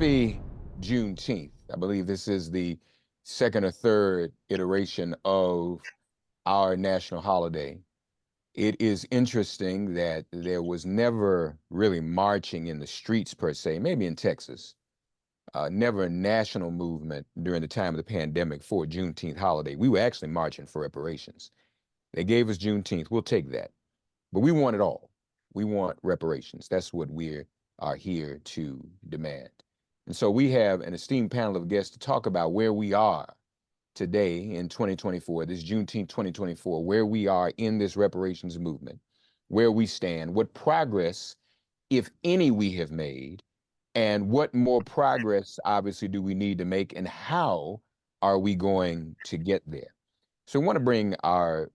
Happy Juneteenth. I believe this is the second or third iteration of our national holiday. It is interesting that there was never really marching in the streets per se, maybe in Texas, never a national movement during the time of the pandemic for a Juneteenth holiday. We were actually marching for reparations. They gave us Juneteenth. We'll take that. But we want it all. We want reparations. That's what we are here to demand. And so we have an esteemed panel of guests to talk about where we are today in 2024, this Juneteenth 2024, where we are in this reparations movement, where we stand, what progress, if any, we have made, and what more progress, obviously, do we need to make, and how are we going to get there? So we want to bring our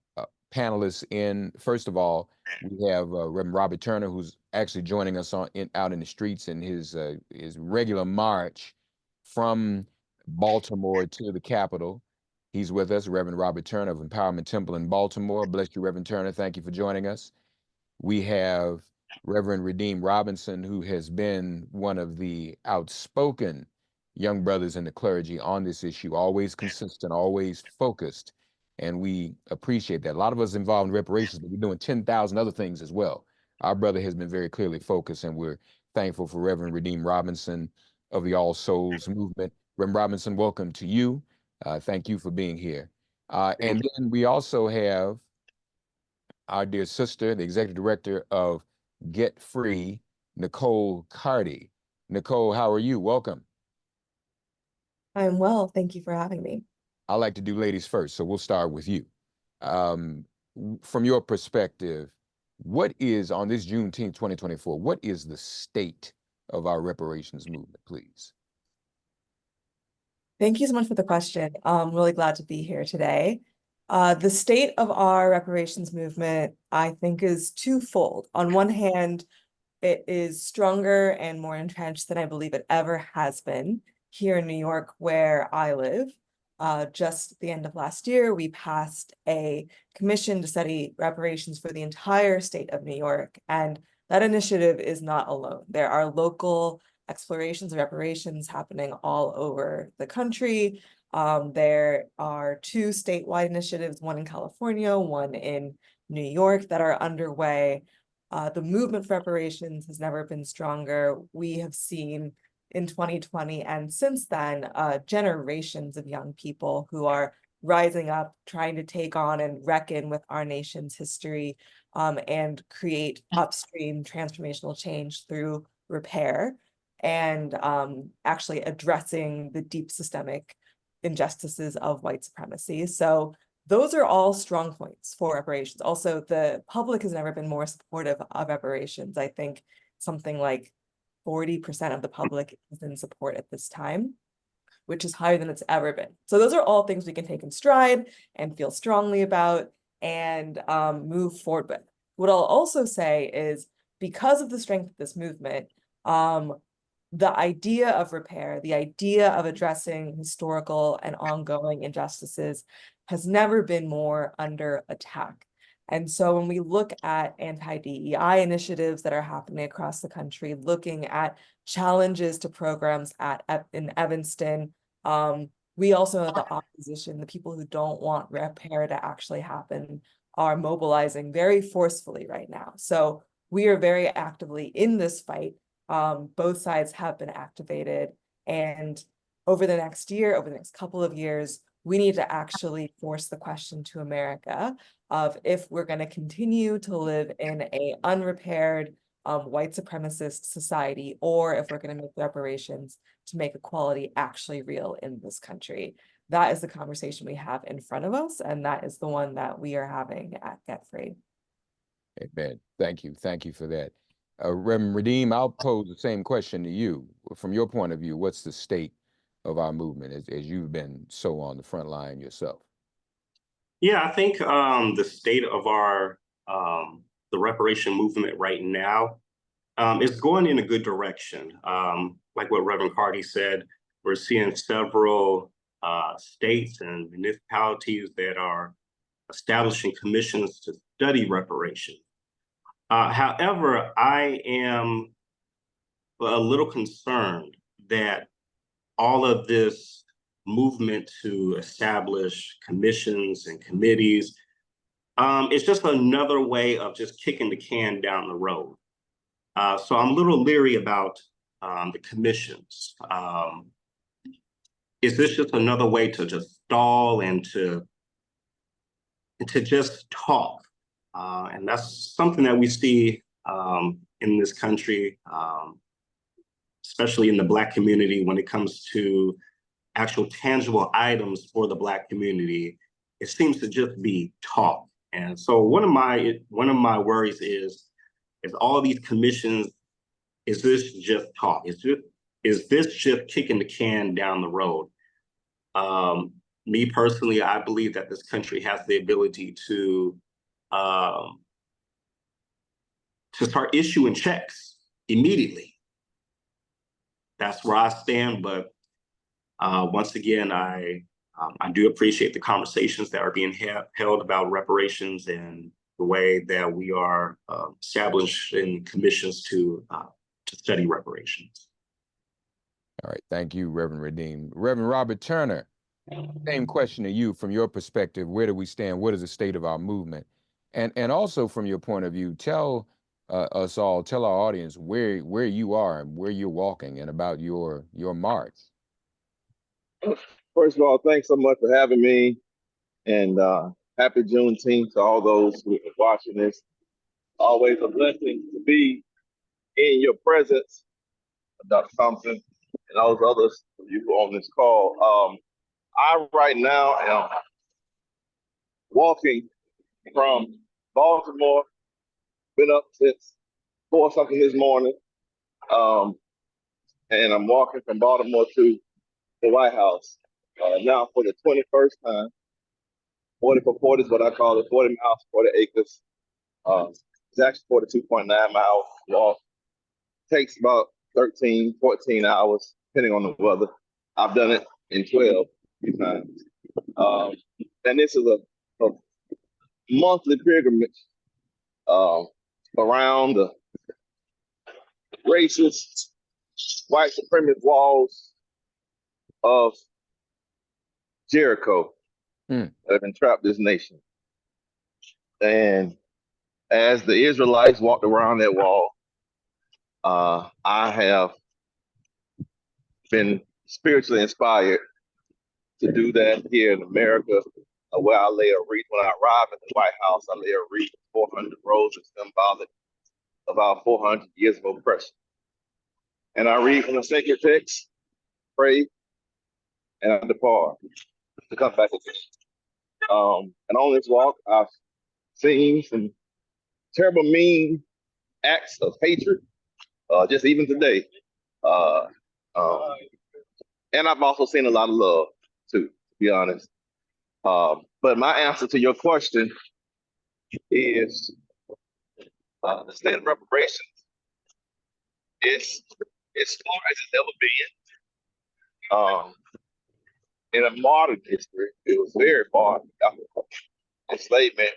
panelists in. First of all, we have Reverend Robert Turner, who's actually joining us out in the streets in his regular march from Baltimore to the Capitol. He's with us, Reverend Robert Turner of Empowerment Temple in Baltimore. Bless you, Reverend Turner. Thank you for joining us. We have Reverend Redeem Robinson, who has been one of the outspoken young brothers in the clergy on this issue, always consistent, always focused, and we appreciate that. A lot of us involved in reparations, but we're doing 10,000 other things as well. Our brother has been very clearly focused, and we're thankful for Reverend Redeem Robinson of the All Souls movement. Reverend Robinson, welcome to you. Thank you for being here. And then we also have our dear sister, the executive director of Get Free, Nicole Carty. Nicole, how are you? Welcome. I'm well. Thank you for having me. I like to do ladies first, so we'll start with you. From your perspective, what is, on this Juneteenth 2024, what is the state of our reparations movement, please? Thank you so much for the question. I'm really glad to be here today. The state of our reparations movement, I think, is twofold. On one hand, it is stronger and more entrenched than I believe it ever has been here in New York, where I live. Just at the end of last year, we passed a commission to study reparations for the entire state of New York, and that initiative is not alone. There are local explorations of reparations happening all over the country. There are two statewide initiatives, one in California, one in New York, that are underway. The movement for reparations has never been stronger. We have seen in 2020 and since then, generations of young people who are rising up, trying to take on and reckon with our nation's history, and create upstream transformational change through repair and actually addressing the deep systemic injustices of white supremacy. So those are all strong points for reparations. Also, the public has never been more supportive of reparations. I think something like 40% of the public is in support at this time, which is higher than it's ever been. So those are all things we can take in stride and feel strongly about and move forward with. What I'll also say is, because of the strength of this movement, the idea of repair, the idea of addressing historical and ongoing injustices has never been more under attack. And so when we look at anti-DEI initiatives that are happening across the country, looking at challenges to programs in Evanston, we also have the opposition, the people who don't want repair to actually happen, are mobilizing very forcefully right now. So we are very actively in this fight. Both sides have been activated, and over the next year, over the next couple of years, we need to actually force the question to America of if we're going to continue to live in a unrepaired white supremacist society, or if we're going to make reparations to make equality actually real in this country. That is the conversation we have in front of us, and that is the one that we are having at Get Free. Amen. Thank you. Thank you for that. Reverend Redeem, I'll pose the same question to you. From your point of view, what's the state of our movement as you've been so on the front line yourself? Yeah, I think the state of our the reparation movement right now is going in a good direction. Like what Reverend Carty said, we're seeing several states and municipalities that are establishing commissions to study reparations. However, I am a little concerned that all of this movement to establish commissions and committees, it's just another way of just kicking the can down the road. So I'm a little leery about the commissions. Is this just another way to just stall and to just talk? And that's something that we see in this country, especially in the Black community, when it comes to actual tangible items for the Black community. It seems to just be talk. And so one of my worries is all these commissions, is this just talk? Is this just kicking the can down the road? Me personally, I believe that this country has the ability to start issuing checks immediately. That's where I stand. But once again, I do appreciate the conversations that are being held about reparations and the way that we are establishing commissions to study reparations. All right, thank you, Reverend Redeem. Reverend Robert Turner, same question to you from your perspective. Where do we stand? What is the state of our movement? And also from your point of view, tell us all, tell our audience where you are and where you're walking and about your march. First of all, thanks so much for having me, and happy Juneteenth to all those who are watching this. Always a blessing to be in your presence, Dr. Thompson, and all those others of you on this call. I right now am walking from Baltimore, been up since 4 something this morning, and I'm walking from Baltimore to the White House now for the 21st time. 40 for 40 is what I call it, 40 miles, 40 acres. It's actually 42.9 mile walk. Takes about 13, 14 hours, depending on the weather. I've done it in 12 times. And this is a monthly pilgrimage around the racist, white supremacist walls of Jericho that have entrapped this nation. And as the Israelites walked around that wall, I have been spiritually inspired to do that here in America, where I lay a wreath. When I arrive at the White House, I lay a wreath, 400 roses, symbolic of our 400 years of oppression. And I read from the sacred text, pray, and I depart to come back again. And on this walk, I've seen some terrible, mean acts of hatred, just even today. And I've also seen a lot of love, too, to be honest. But my answer to your question is the state of reparations is as far as it's ever been. In a modern history, it was very far after enslavement,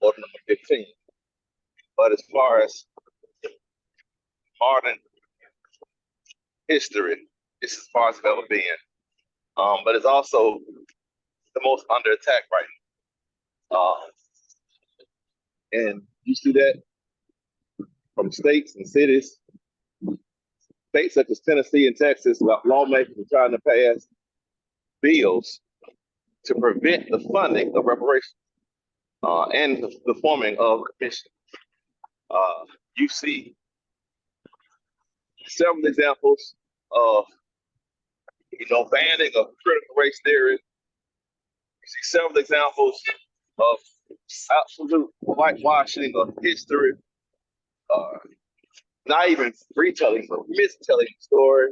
order number 15. But as far as modern history, it's as far as it's ever been. But it's also the most under attack right now. And you see that from states and cities, states such as Tennessee and Texas, lawmakers are trying to pass bills to prevent the funding of reparations and the forming of commission. You see several examples of, banning of critical race theory. You see several examples of absolute whitewashing of history, not even retelling, but mistelling the story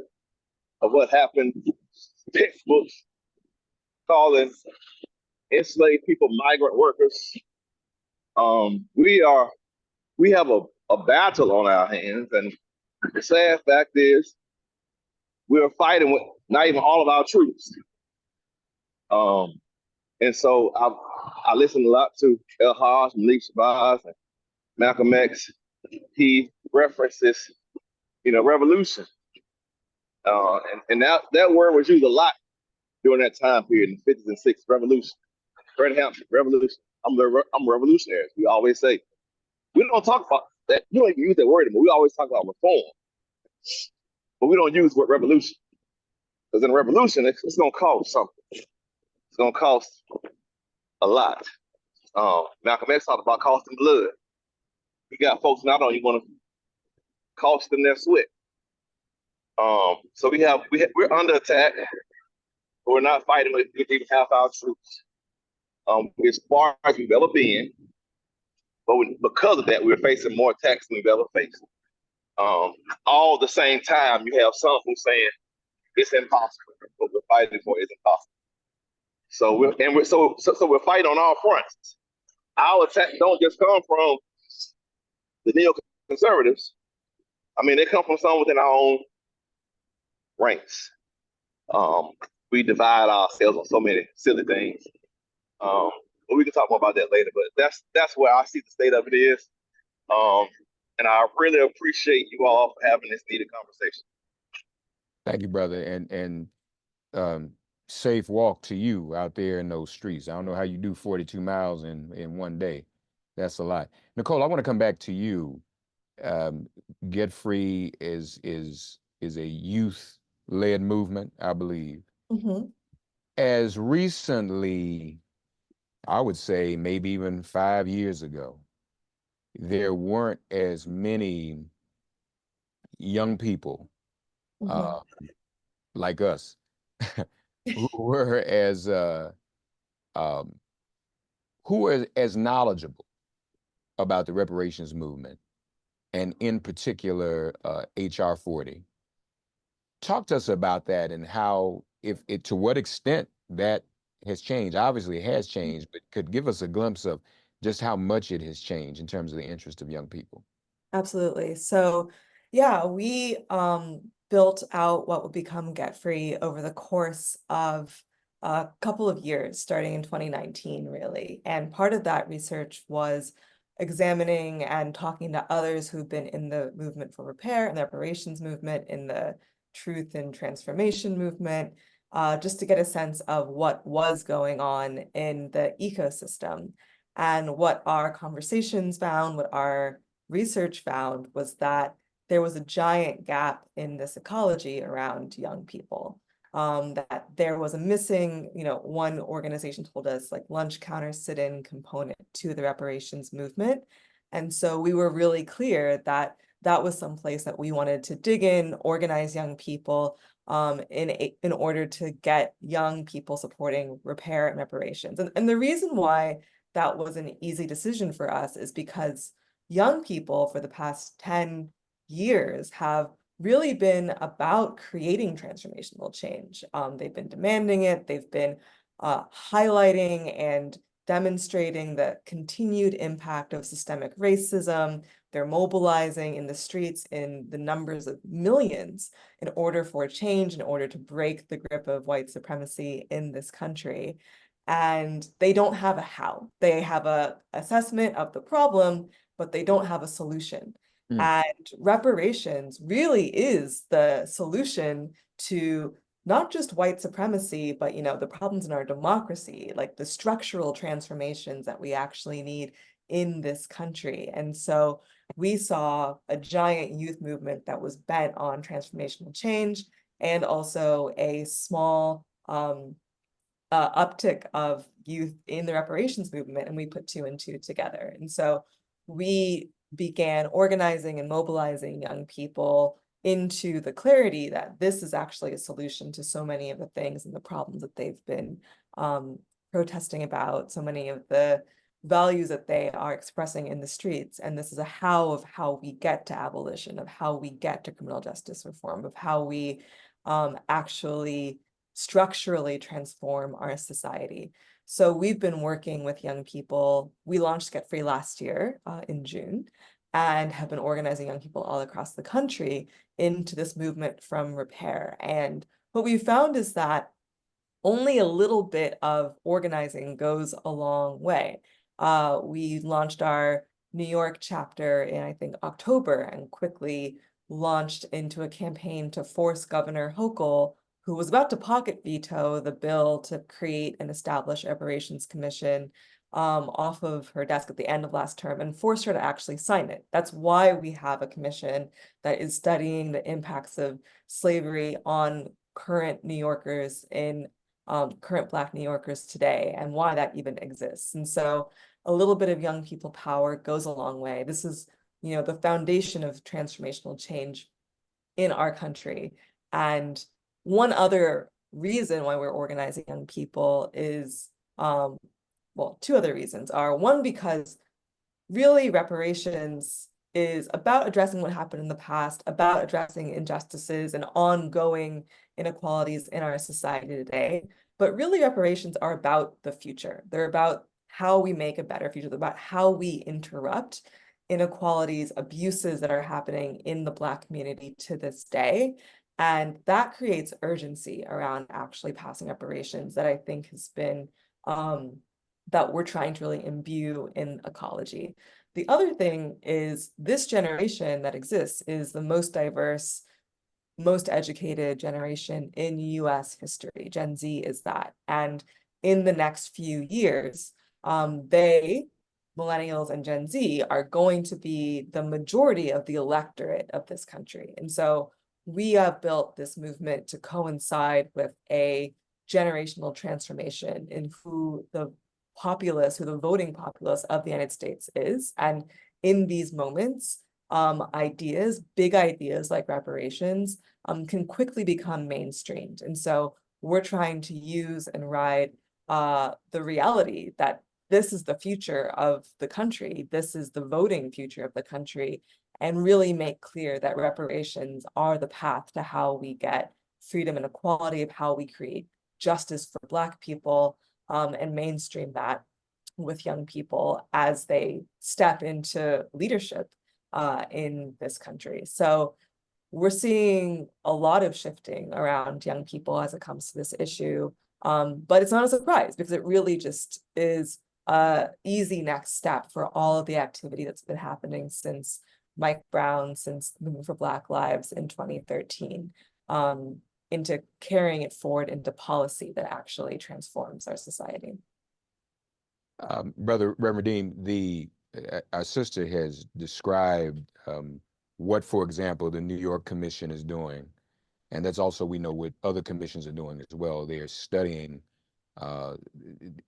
of what happened. Textbooks calling enslaved people migrant workers. We have a battle on our hands, and the sad fact is we're fighting with not even all of our troops. And so I listen a lot to El Haj, Malik Shabazz, and Malcolm X. He references, revolution. And that word was used a lot during that time period in the 50s and 60s, revolution, Red Hampshire, revolution. I'm revolutionary. We always say, we don't talk about that. We don't even use that word anymore. We always talk about reform, but we don't use the word revolution. Because in a revolution, it's going to cost something. It's going to cost a lot. Malcolm X talked about costing blood. We got folks now don't even want to cost them their sweat. So we're under attack. But we're not fighting with even half our troops. As far as we've ever been, but because of that, we're facing more attacks than we've ever faced. All at the same time, you have some who saying it's impossible. What we're fighting for is impossible. So we're fighting on all fronts. Our attacks don't just come from the neoconservatives. I mean, they come from some within our own ranks. We divide ourselves on so many silly things. But we can talk more about that later. But that's where I see the state of it is. And I really appreciate you all for having this needed conversation. Thank you, brother. And safe walk to you out there in those streets. I don't know how you do 42 miles in one day. That's a lot. Nicole, I want to come back to you. Get Free is a youth-led movement, I believe. Mm-hmm. As recently, I would say maybe even 5 years ago, there weren't as many young people like us who were um, as knowledgeable about the reparations movement, and in particular HR 40. Talk to us about that and how, to what extent that has changed. Obviously, it has changed, but could give us a glimpse of just how much it has changed in terms of the interest of young people. Absolutely. So yeah, we built out what would become Get Free over the course of a couple of years, starting in 2019, really. And part of that research was examining and talking to others who've been in the movement for repair and the reparations movement, in the truth and transformation movement, just to get a sense of what was going on in the ecosystem. And what our conversations found, what our research found, was that there was a giant gap in this ecology around young people. That there was a missing, one organization told us, like, lunch counter sit-in component to the reparations movement. And so we were really clear that that was some place that we wanted to dig in, organize young people, in order to get young people supporting repair and reparations. And the reason why that was an easy decision for us is because young people for the past 10 years have really been about creating transformational change. They've been demanding it. They've been highlighting and demonstrating the continued impact of systemic racism. They're mobilizing in the streets in the numbers of millions in order for change, in order to break the grip of white supremacy in this country. And they don't have a how. They have a assessment of the problem, but they don't have a solution. And reparations really is the solution to not just white supremacy, but the problems in our democracy, like the structural transformations that we actually need in this country. And so we saw a giant youth movement that was bent on transformational change, and also a small uptick of youth in the reparations movement, and we put two and two together. And so we began organizing and mobilizing young people into the clarity that this is actually a solution to so many of the things and the problems that they've been protesting about, so many of the values that they are expressing in the streets. And this is a how of how we get to abolition, of how we get to criminal justice reform, of how we actually structurally transform our society. So we've been working with young people. We launched Get Free last year in June, and have been organizing young people all across the country into this movement from repair. And what we found is that only a little bit of organizing goes a long way. We launched our New York chapter in, I think, October, and quickly launched into a campaign to force Governor Hochul, who was about to pocket veto the bill to create and establish a Reparations Commission, off of her desk at the end of last term and forced her to actually sign it. That's why we have a commission that is studying the impacts of slavery on current New Yorkers in current Black New Yorkers today, and why that even exists. And so a little bit of young people power goes a long way. This is, the foundation of transformational change in our country. And one other reason why we're organizing young people is, well, two other reasons are, one, because really reparations is about addressing what happened in the past, about addressing injustices and ongoing inequalities in our society today. But really reparations are about the future. They're about how we make a better future. They're about how we interrupt inequalities, abuses that are happening in the Black community to this day. And that creates urgency around actually passing reparations that I think has been, that we're trying to really imbue in ecology. The other thing is this generation that exists is the most diverse, most educated generation in US history. Gen Z is that. And in the next few years, millennials and Gen Z, are going to be the majority of the electorate of this country. And so we have built this movement to coincide with a generational transformation in who the voting populace of the United States is. And in these moments, big ideas like reparations, can quickly become mainstreamed. And so we're trying to use and ride the reality that this is the future of the country, this is the voting future of the country, and really make clear that reparations are the path to how we get freedom and equality, of how we create justice for Black people, and mainstream that with young people as they step into leadership in this country. So we're seeing a lot of shifting around young people as it comes to this issue. But it's not a surprise, because it really just is a easy next step for all of the activity that's been happening since Mike Brown, since the Movement for Black Lives in 2013, into carrying it forward into policy that actually transforms our society. Brother Reverend Dean, our sister has described what, for example, the New York Commission is doing. And that's also, we know, what other commissions are doing as well. They are studying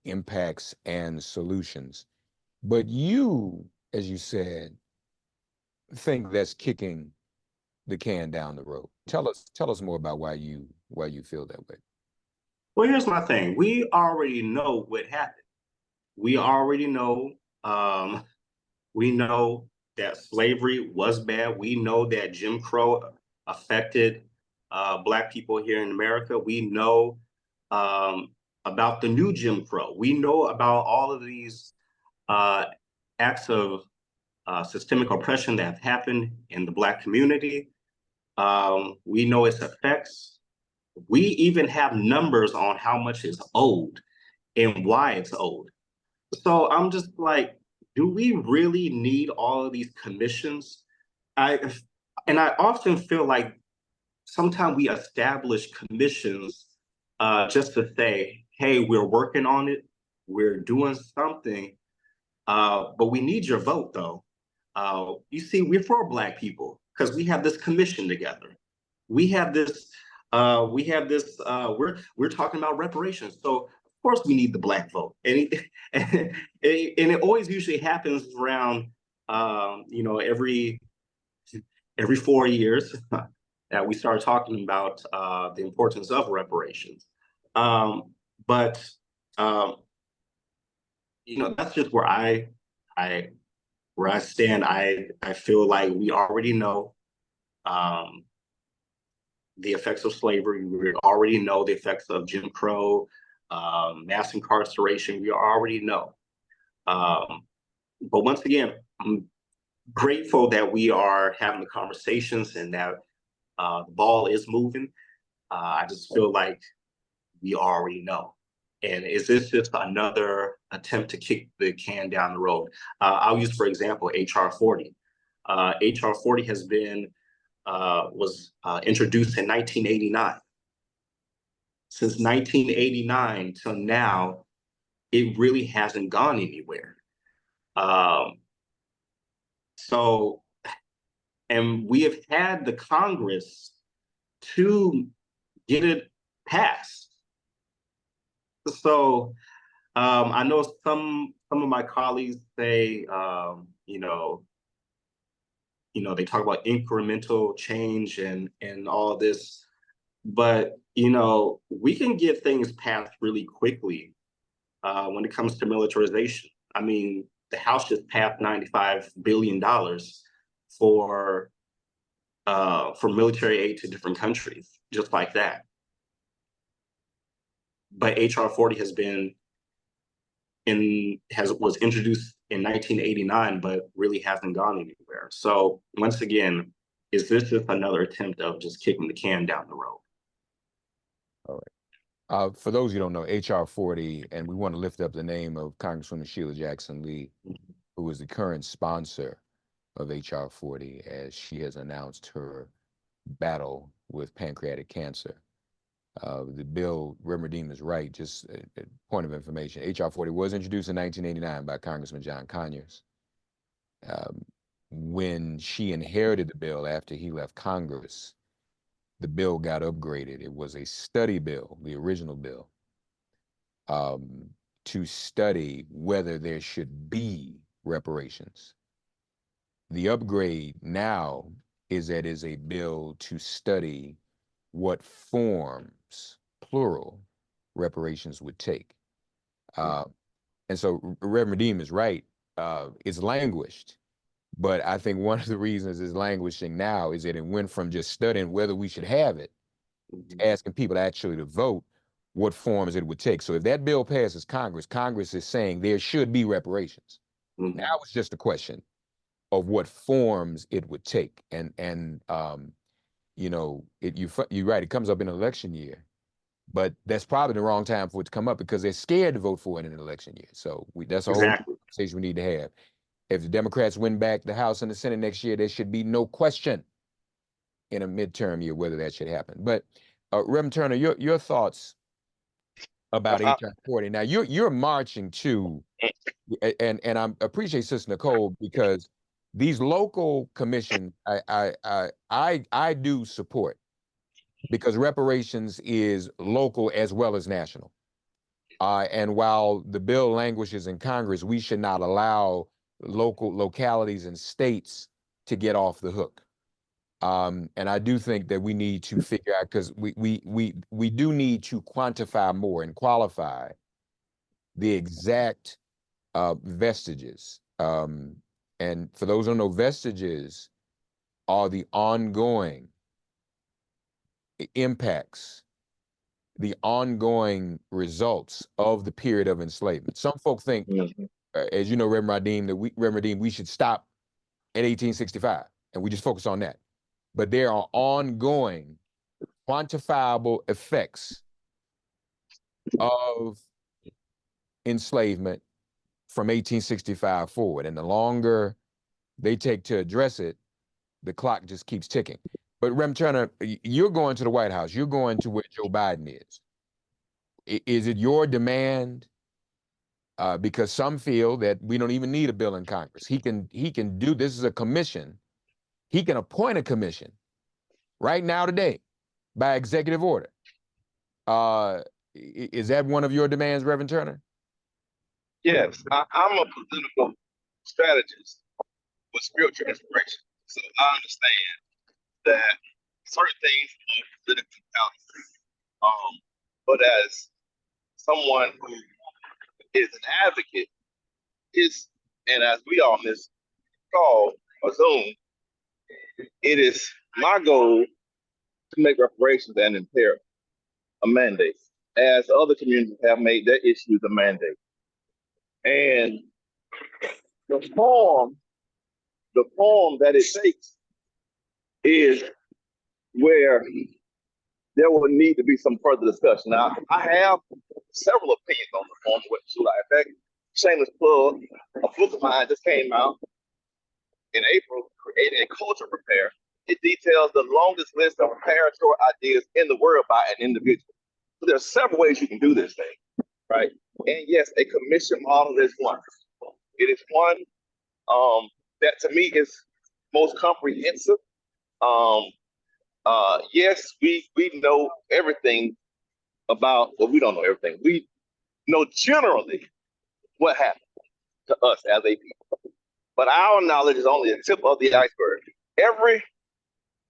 impacts and solutions. But you, as you said, think that's kicking the can down the road. Tell us more about why you feel that way. Well, here's my thing. We already know what happened. We already know, we know that slavery was bad. We know that Jim Crow affected Black people here in America. We know about the new Jim Crow. We know about all of these acts of systemic oppression that have happened in the Black community. We know its effects. We even have numbers on how much is owed and why it's owed. So I'm just like, do we really need all of these commissions? I often feel like sometimes we establish commissions just to say, hey, we're working on it, we're doing something, but we need your vote though. You see, we're for Black people because we have this commission together. We have this, we're talking about reparations. So of course we need the Black vote. And it always usually happens around, every 4 years that we start talking about the importance of reparations. But that's just where I stand. I feel like we already know the effects of slavery. We already know the effects of Jim Crow, mass incarceration. We already know. But once again, I'm grateful that we are having the conversations and that the ball is moving. I just feel like we already know. And is this just another attempt to kick the can down the road? I'll use, for example, HR 40. HR 40 has been was introduced in 1989. Since 1989 till now, it really hasn't gone anywhere. So, and we have had the Congress to get it passed. So, I know some of my colleagues say, they talk about incremental change and all this, but we can get things passed really quickly when it comes to militarization. I mean, the House just passed $95 billion for military aid to different countries, just like that. But HR 40 was introduced in 1989, but really hasn't gone anywhere. So once again, is this just another attempt of just kicking the can down the road? All right. For those who don't know, HR 40, and we want to lift up the name of Congresswoman Sheila Jackson Lee, who is the current sponsor of HR 40, as she has announced her battle with pancreatic cancer. The bill, Reverend Redeem is right, just a point of information. HR 40 was introduced in 1989 by Congressman John Conyers. When she inherited the bill after he left Congress, the bill got upgraded. It was a study bill, the original bill, to study whether there should be reparations. The upgrade now is that it is a bill to study what forms, plural, reparations would take. And so Reverend Redeem is right. It's languished. But I think one of the reasons it's languishing now is that it went from just studying whether we should have it to asking people actually to vote what forms it would take. So if that bill passes Congress, Congress is saying there should be reparations. Now it's just a question of what forms it would take. And you're right, it comes up in an election year, but that's probably the wrong time for it to come up because they're scared to vote for it in an election year. So that's a whole conversation we need to have. If the Democrats win back the House and the Senate next year, there should be no question in a midterm year whether that should happen. But Reverend Turner, your thoughts about HR 40. Now you're marching to, and I appreciate Sister Nicole, because these local commissions I do support, because reparations is local as well as national. And while the bill languishes in Congress, we should not allow localities and states to get off the hook. And I do think that we need to figure out, because we do need to quantify more and qualify the exact vestiges. And for those who don't know, vestiges are the ongoing impacts, the ongoing results of the period of enslavement. Some folk think, as you know, Reverend Redeem, we should stop at 1865 and we just focus on that. But there are ongoing, quantifiable effects of enslavement from 1865 forward. And the longer they take to address it, the clock just keeps ticking. But Rem Turner, you're going to the White House. You're going to where Joe Biden is. Is it your demand? Because some feel that we don't even need a bill in Congress. He can do, this is a commission. He can appoint a commission right now today by executive order. Is that one of your demands, Reverend Turner? Yes, I'm a political strategist with spiritual inspiration. So I understand that certain things are politically calculated. But as someone who is an advocate, and as we all miss call or Zoom, it is my goal to make reparations an imperative, a mandate, as other communities have made their issues a mandate. And the form that it takes is where there will need to be some further discussion. Now, I have several opinions on the form. What should I? In fact, shameless plug, a book of mine just came out in April, Creating a Culture Repair. it details the longest list of reparatory ideas in the world by an individual. So there's several ways you can do this thing, right? And yes, a commission model is one. It is one that to me is most comprehensive. Yes, we know everything about, well, we don't know everything. We know generally what happened to us as a people. But our knowledge is only the tip of the iceberg.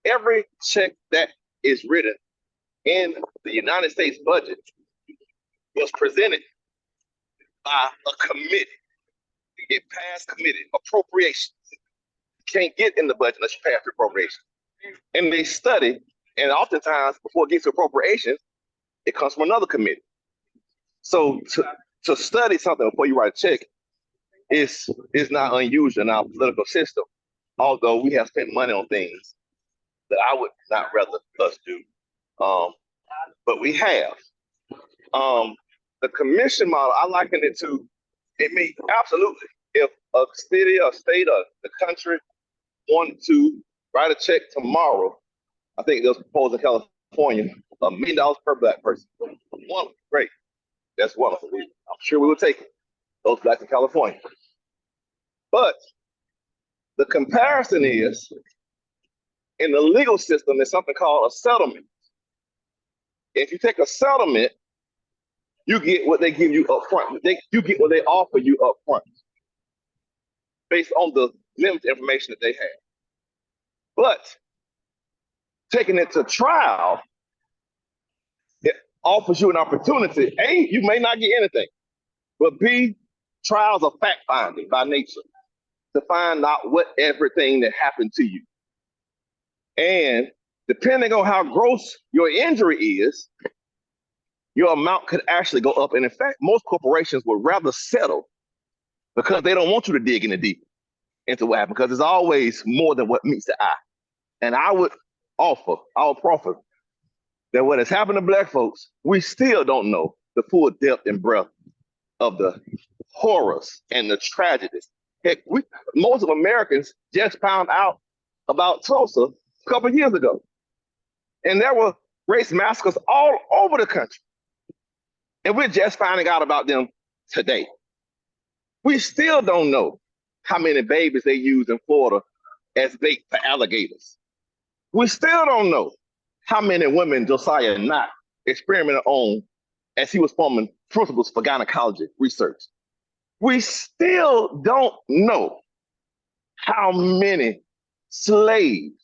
Every check that is written in the United States budget was presented by a committee. You get past committee appropriations. You can't get in the budget unless you pass the appropriations. And they study, and oftentimes before it gets to appropriations, it comes from another committee. So to study something before you write a check is not unusual in our political system, although we have spent money on things that I would not rather us do. But we have. The commission model, I liken it to, it means absolutely, if a city or state or the country wanted to write a check tomorrow, I think they'll propose in California, $1 million per black person. Wonderful, great. That's wonderful. I'm sure we will take it, those blacks in California. But the comparison is, in the legal system, there's something called a settlement. If you take a settlement, you get what they give you up front. You get what they offer you up front based on the limited information that they have. But taking it to trial, it offers you an opportunity. A, you may not get anything, but B, trials are fact finding by nature to find out what everything that happened to you. And depending on how gross your injury is, your amount could actually go up. And in fact, most corporations would rather settle because they don't want you to dig in the deep into what happened, because there's always more than what meets the eye. And I would proffer that what has happened to black folks, we still don't know the full depth and breadth of the horrors and the tragedies. Heck, most of Americans just found out about Tulsa a couple of years ago. And there were race massacres all over the country. And we're just finding out about them today. We still don't know how many babies they use in Florida as bait for alligators. We still don't know how many women Josiah Knott experimented on as he was forming principles for gynecology research. We still don't know how many slaves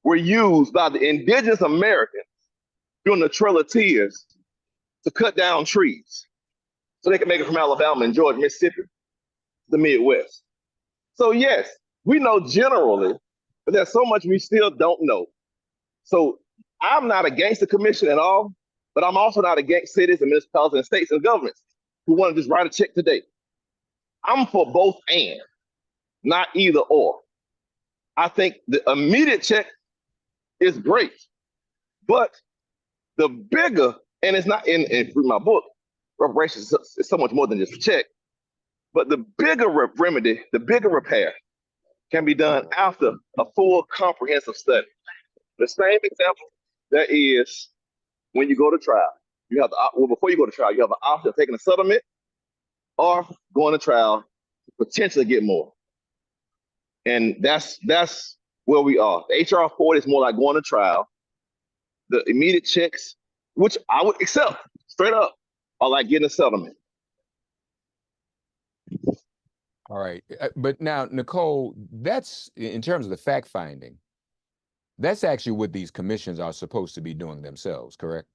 were used by the indigenous Americans during the Trail of Tears to cut down trees so they could make it from Alabama and Georgia, Mississippi, to the Midwest. So yes, we know generally, but there's so much we still don't know. So I'm not against the commission at all, but I'm also not against cities and municipalities and states and governments who want to just write a check today. I'm for both and, not either or. I think the immediate check is great, but the bigger, and it's not in my book, reparations is so much more than just a check, but the bigger remedy, the bigger repair can be done after a full comprehensive study. The same example that is when you go to trial. You have before you go to trial, you have an option of taking a settlement or going to trial to potentially get more. And that's where we are. The HR 40 is more like going to trial. The immediate checks, which I would accept straight up, are like getting a settlement. All right. But now, Nicole, that's in terms of the fact finding, that's actually what these commissions are supposed to be doing themselves, correct?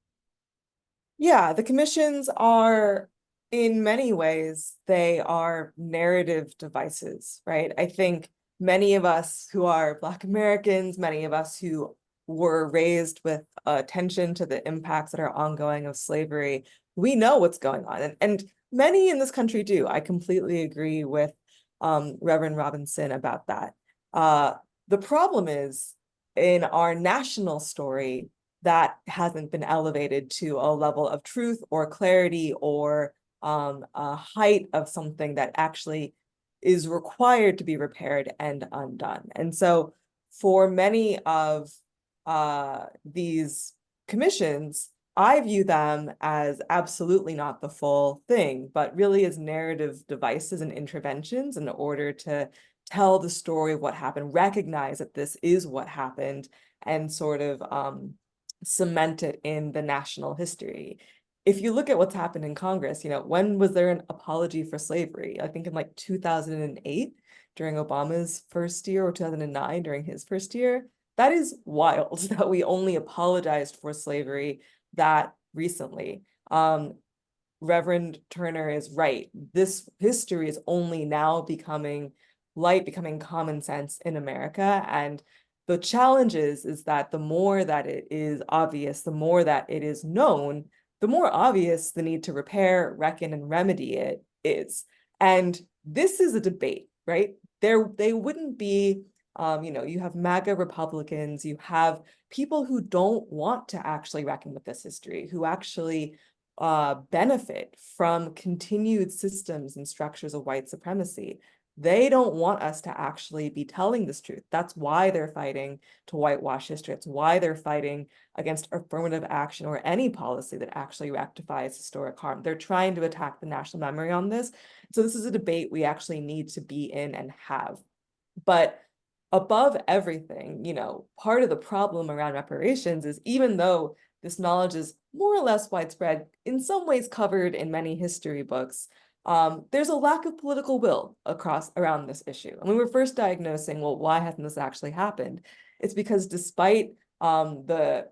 Yeah, the commissions are, in many ways, they are narrative devices, right? I think many of us who are Black Americans, many of us who were raised with attention to the impacts that are ongoing of slavery, we know what's going on. And many in this country do. I completely agree with Reverend Robinson about that. The problem is, in our national story, that hasn't been elevated to a level of truth or clarity or a height of something that actually is required to be repaired and undone. And so for many of these commissions, I view them as absolutely not the full thing, but really as narrative devices and interventions in order to tell the story of what happened, recognize that this is what happened, and sort of cement it in the national history. If you look at what's happened in Congress, when was there an apology for slavery? I think in like 2008 during Obama's first year, or 2009 during his first year. That is wild that we only apologized for slavery that recently. Reverend Turner is right. This history is only now becoming common sense in America. And the challenge is that the more that it is obvious, the more that it is known, the more obvious the need to repair, reckon, and remedy it is. And this is a debate, right? They wouldn't be, you have MAGA Republicans, you have people who don't want to actually reckon with this history, who actually benefit from continued systems and structures of white supremacy. They don't want us to actually be telling this truth. That's why they're fighting to whitewash history. It's why they're fighting against affirmative action or any policy that actually rectifies historic harm. They're trying to attack the national memory on this. So this is a debate we actually need to be in and have. But above everything, part of the problem around reparations is, even though this knowledge is more or less widespread, in some ways covered in many history books, there's a lack of political will around this issue. And we were first diagnosing, well, why hasn't this actually happened? It's because despite the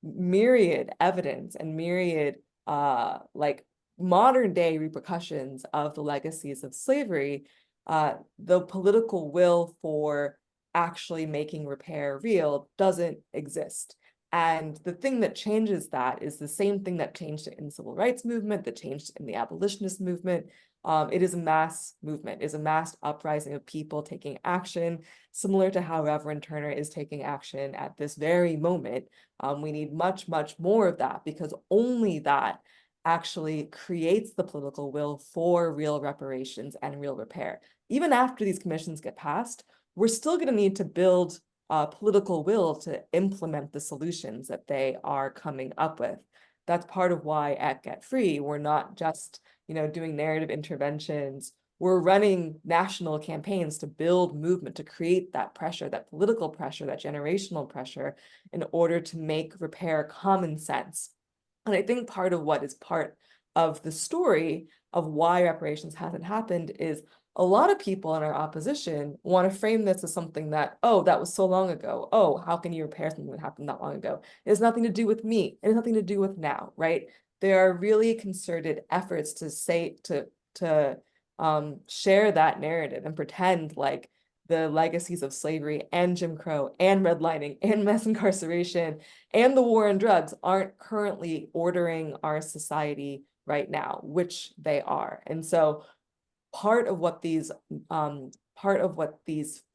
myriad evidence and myriad like modern day repercussions of the legacies of slavery, the political will for actually making repair real doesn't exist. And the thing that changes that is the same thing that changed it in the civil rights movement, that changed in the abolitionist movement. It is a mass movement, is a mass uprising of people taking action, similar to how Reverend Turner is taking action at this very moment. We need much, much more of that, because only that actually creates the political will for real reparations and real repair. Even after these commissions get passed, we're still going to need to build political will to implement the solutions that they are coming up with. That's part of why at Get Free, we're not just, doing narrative interventions. We're running national campaigns to build movement, to create that pressure, that political pressure, that generational pressure, in order to make repair common sense. And I think part of what is part of the story of why reparations hasn't happened is a lot of people in our opposition want to frame this as something that, oh, that was so long ago. Oh, how can you repair something that happened that long ago? It has nothing to do with me. It has nothing to do with now, right? There are really concerted efforts to share that narrative and pretend like the legacies of slavery and Jim Crow and redlining and mass incarceration and the war on drugs aren't currently ordering our society right now, which they are. And so part of what these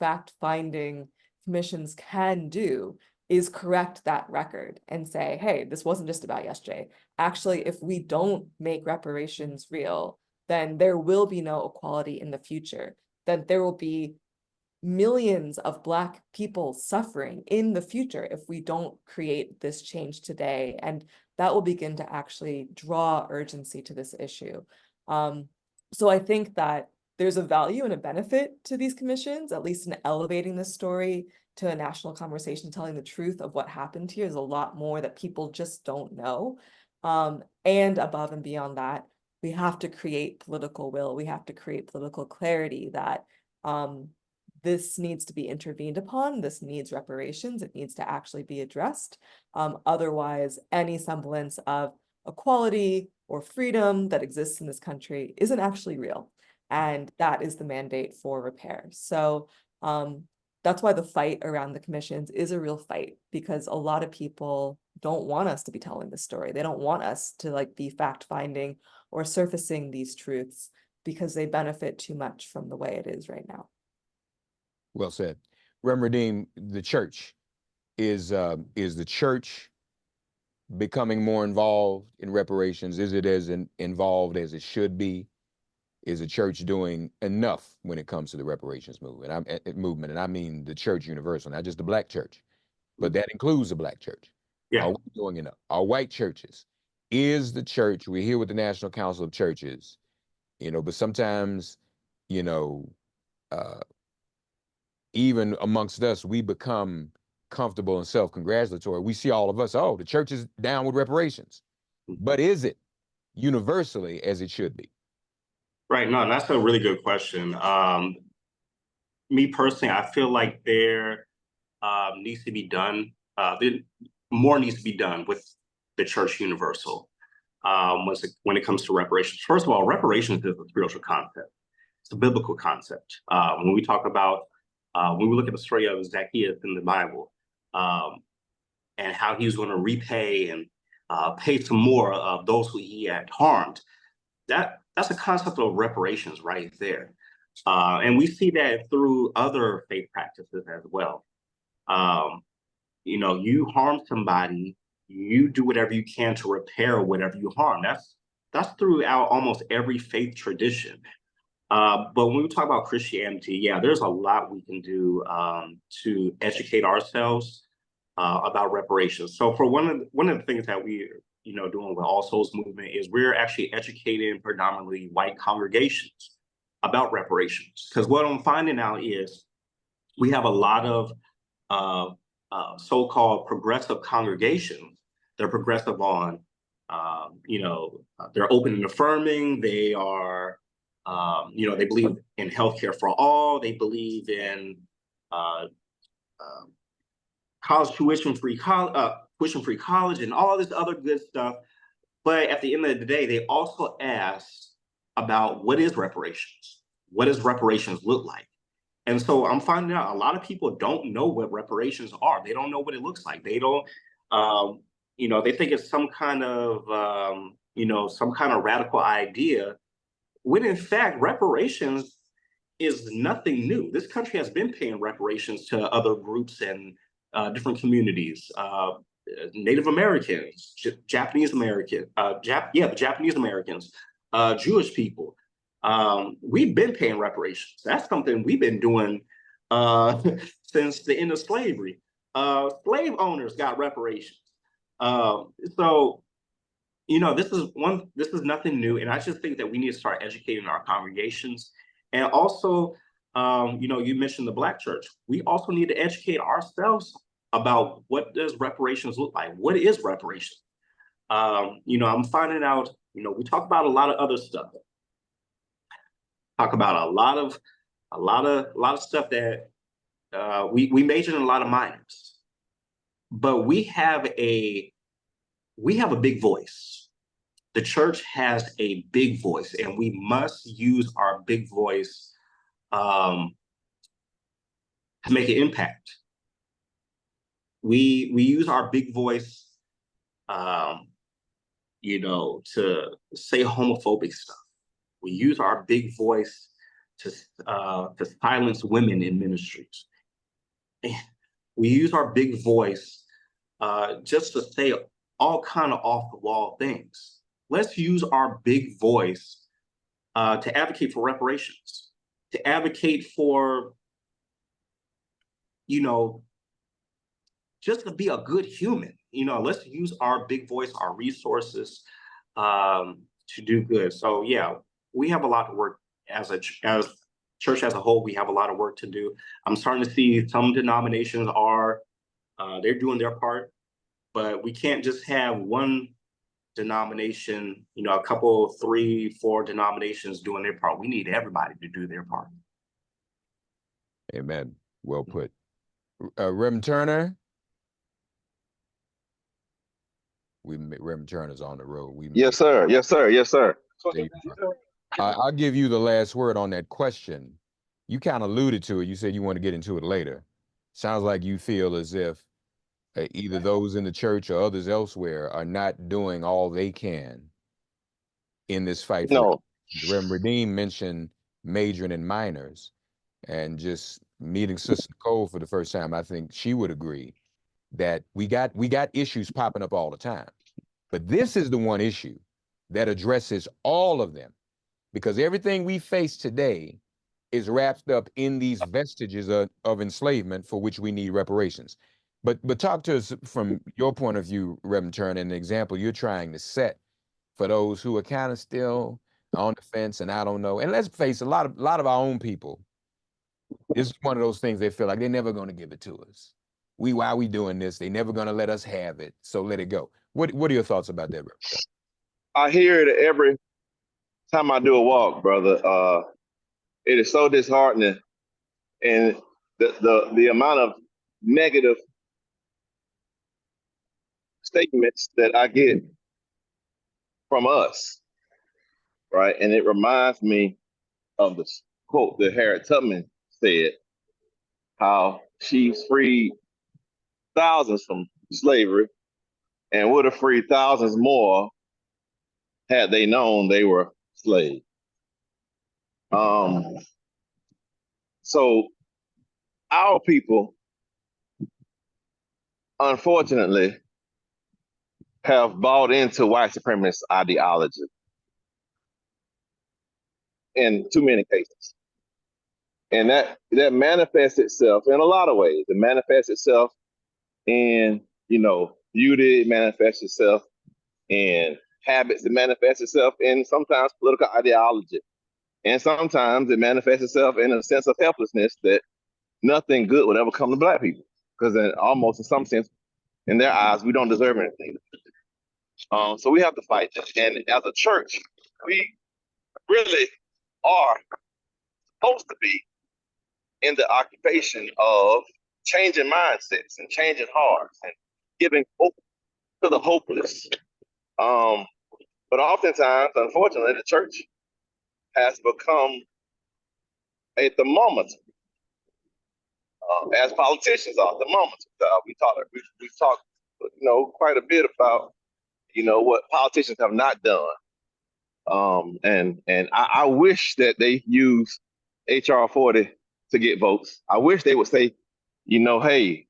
fact-finding commissions can do is correct that record and say, hey, this wasn't just about yesterday. Actually, if we don't make reparations real, then there will be no equality in the future, that there will be millions of Black people suffering in the future if we don't create this change today. And that will begin to actually draw urgency to this issue. So I think that there's a value and a benefit to these commissions, at least in elevating this story to a national conversation, telling the truth of what happened here. There's a lot more that people just don't know. And above and beyond that, we have to create political will. We have to create political clarity that this needs to be intervened upon. This needs reparations. It needs to actually be addressed. Otherwise, any semblance of equality or freedom that exists in this country isn't actually real. And that is the mandate for repair. So that's why the fight around the commissions is a real fight, because a lot of people don't want us to be telling this story. They don't want us to be fact-finding or surfacing these truths, because they benefit too much from the way it is right now. Well said. Reverend Redeem, the church, is the church becoming more involved in reparations? Is it as involved as it should be? is the church doing enough when it comes to the reparations movement? And I mean the church universal, not just the black church, but that includes the black church. Yeah. Are we doing enough? Are white churches? Is the church, we're here with the National Council of Churches, but sometimes, you know, uh, even amongst us, we become comfortable and self-congratulatory. We see all of us, oh, the church is down with reparations. But is it universally as it should be? Right. No, that's a really good question. Me personally, I feel like there needs to be done, more needs to be done with the church universal when it comes to reparations. First of all, reparations is a spiritual concept. It's a biblical concept. When we talk about, when we look at the story of Zacchaeus in the Bible, and how he was going to repay and pay some more of those who he had harmed, that's a concept of reparations right there. And we see that through other faith practices as well. You harm somebody, you do whatever you can to repair whatever you harm. That's throughout almost every faith tradition. But when we talk about Christianity, yeah, there's a lot we can do to educate ourselves about reparations. So for one of the things that we doing with All Souls Movement is we're actually educating predominantly white congregations about reparations. Because what I'm finding out is we have a lot of so-called progressive congregations. They're progressive on, they're open and affirming. They are, they believe in healthcare for all. They believe in college tuition-free college and all this other good stuff. But at the end of the day, they also ask about what is reparations? What does reparations look like? And so I'm finding out a lot of people don't know what reparations are. They don't know what it looks like. They don't, they think it's some kind of, some kind of radical idea, when in fact, reparations is nothing new. This country has been paying reparations to other groups and different communities, Native Americans, Japanese American, the Japanese Americans, Jewish people. We've been paying reparations. That's something we've been doing since the end of slavery. Slave owners got reparations. So, this is nothing new. And I just think that we need to start educating our congregations. And also, you mentioned the Black church. We also need to educate ourselves about what does reparations look like? What is reparations? I'm finding out, we talk about a lot of other stuff. Talk about a lot of stuff that we major in a lot of minors. But we have a big voice. The church has a big voice, and we must use our big voice to make an impact. We use our big voice, to say homophobic stuff. We use our big voice to silence women in ministries. We use our big voice just to say all kind of off the wall things. Let's use our big voice to advocate for reparations, to advocate for, just to be a good human. Let's use our big voice, our resources to do good. So yeah, we have a lot of work as church as a whole. We have a lot of work to do. I'm starting to see some denominations they're doing their part, but we can't just have one denomination, a couple, 3, 4 denominations doing their part. We need everybody to do their part. Amen. Well put. Reverend Turner. Reverend Turner's on the road. Yes, sir. Yes, sir. Yes, sir. I'll give you the last word on that question. You kind of alluded to it. You said you want to get into it later. Sounds like you feel as if either those in the church or others elsewhere are not doing all they can in this fight. No. Reverend Redeem mentioned majoring in minors, and just meeting Sister Nicole for the first time, I think she would agree that we got issues popping up all the time. But this is the one issue that addresses all of them. because everything we face today is wrapped up in these vestiges of enslavement for which we need reparations. But talk to us from your point of view, Reverend Turner, and the example you're trying to set for those who are kind of still on the fence and I don't know. And let's face a lot of our own people. This is one of those things they feel like they're never going to give it to us. Why are we doing this? They're never going to let us have it. So let it go. What are your thoughts about that, Reverend? I hear it every time I do a walk, brother. It is so disheartening, and the amount of negative statements that I get from us, right? And it reminds me of the quote that Harriet Tubman said, how she's freed thousands from slavery and would have freed thousands more had they known they were slaves. So our people, unfortunately, have bought into white supremacist ideology in too many cases. And that manifests itself in a lot of ways. It manifests itself in, beauty, it manifests itself in habits, it manifests itself in sometimes political ideology. And sometimes it manifests itself in a sense of helplessness that nothing good would ever come to Black people. Because in some sense, in their eyes, we don't deserve anything. So we have to fight that. And as a church, we really are supposed to be in the occupation of changing mindsets and changing hearts and giving hope to the hopeless. But oftentimes, unfortunately, the church has become a thermometer, as politicians are thermometers. We've talked, quite a bit about, what politicians have not done. And I wish that they use HR 40 to get votes. I wish they would say, hey,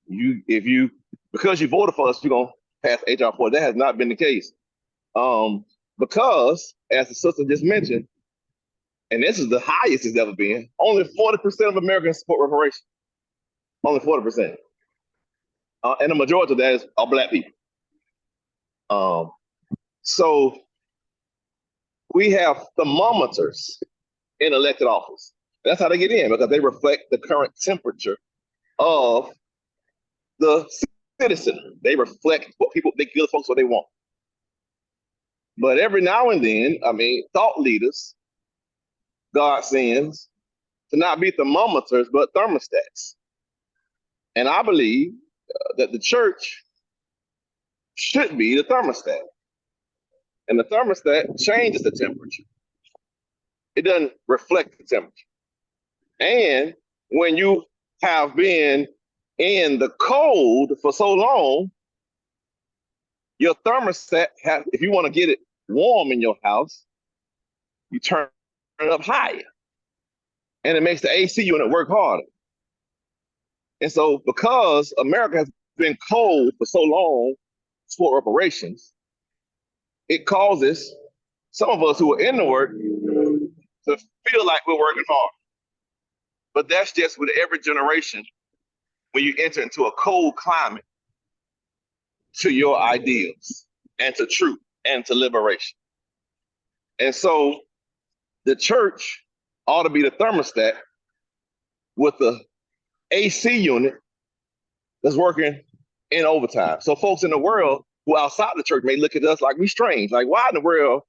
because you voted for us, you're gonna pass HR 40. That has not been the case. Because, as the sister just mentioned, and this is the highest it's ever been, only 40% of Americans support reparations. Only 40%. And the majority of that are Black people. So we have thermometers in elected office. That's how they get in, because they reflect the current temperature of the citizen. They reflect what they give folks what they want. But every now and then, thought leaders, God sends, to not be thermometers, but thermostats. And I believe that the church should be the thermostat. And the thermostat changes the temperature. It doesn't reflect the temperature. And when you have been in the cold for so long, your thermostat, if you want to get it warm in your house, you turn it up higher. And it makes the AC unit work harder. And so because America has been cold for so long for reparations, it causes some of us who are in the work to feel like we're working hard. But that's just with every generation when you enter into a cold climate to your ideals and to truth and to liberation. And so the church ought to be the thermostat with the AC unit that's working in overtime. So folks in the world who outside the church may look at us like we strange. Like, why in the world?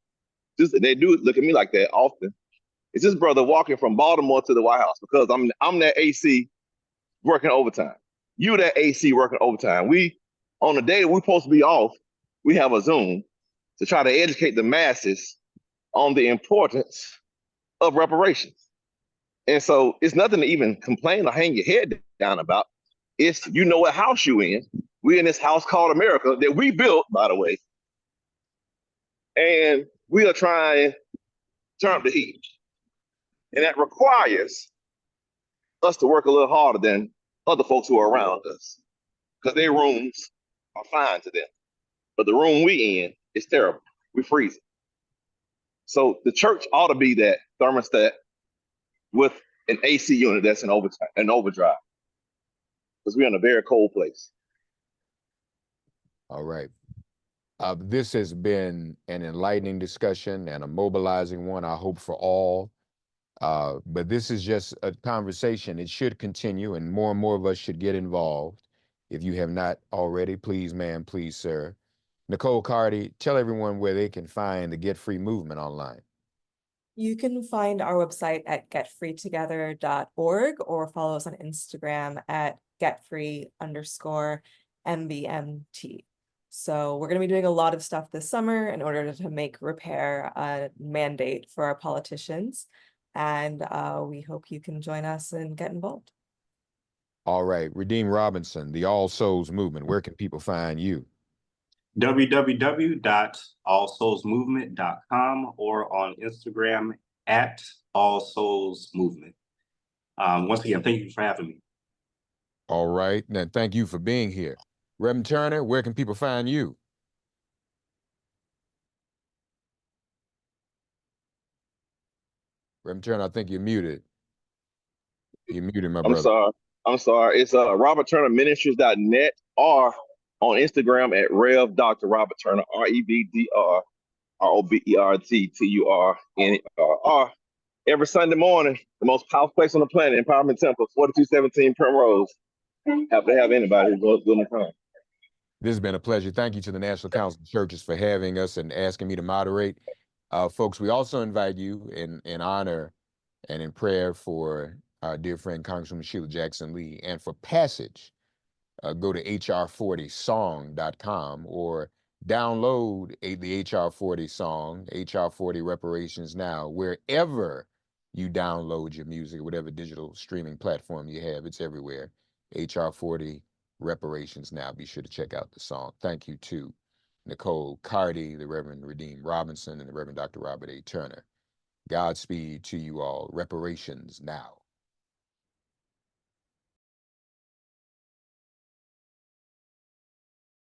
They do look at me like that often. It's this brother walking from Baltimore to the White House because I'm that AC working overtime. You that AC working overtime. We, on the day that we're supposed to be off, we have a Zoom to try to educate the masses on the importance of reparations. And so it's nothing to even complain or hang your head down about. It's, what house you in. We're in this house called America that we built, by the way. And we are trying to turn up the heat. And that requires us to work a little harder than other folks who are around us, because their rooms are fine to them. But the room we in is terrible. We freezing. So the church ought to be that thermostat with an AC unit that's in overdrive, because we're in a very cold place. All right. This has been an enlightening discussion and a mobilizing one, I hope, for all. But this is just a conversation. It should continue, and more of us should get involved. If you have not already, please, ma'am, please, sir. Nicole Carty, tell everyone where they can find the Get Free movement online. You can find our website at getfreetogether.org or follow us on Instagram at getfree_MBMT. So we're going to be doing a lot of stuff this summer in order to make repair a mandate for our politicians. And we hope you can join us and get involved. All right, Redeem Robinson, the All Souls Movement, where can people find you? www.allsoulsmovement.com or on Instagram at allsoulsmovement. Once again, thank you for having me. All right, now thank you for being here. Reverend Turner, where can people find you? Reverend Turner, I think you're muted. You're muted, my brother. I'm sorry. It's RobertTurnerMinistries.net or on Instagram at Rev Dr. Robert Turner, REVDRROBERTTURNER. Every Sunday morning, the most powerful place on the planet, Empowerment Temple, 4217 Primrose. Happy to have anybody who's willing to come. This has been a pleasure. Thank you to the National Council of Churches for having us and asking me to moderate. Folks, we also invite you in honor and in prayer for our dear friend Congresswoman Sheila Jackson Lee, and for passage, go to hr40song.com or download the HR40 song, HR40 Reparations Now, wherever you download your music, whatever digital streaming platform you have, it's everywhere. HR40 Reparations Now. Be sure to check out the song. Thank you to Nicole Carty, the Reverend Redeem Robinson, and the Reverend Dr. Robert A. Turner. Godspeed to you all. Reparations Now.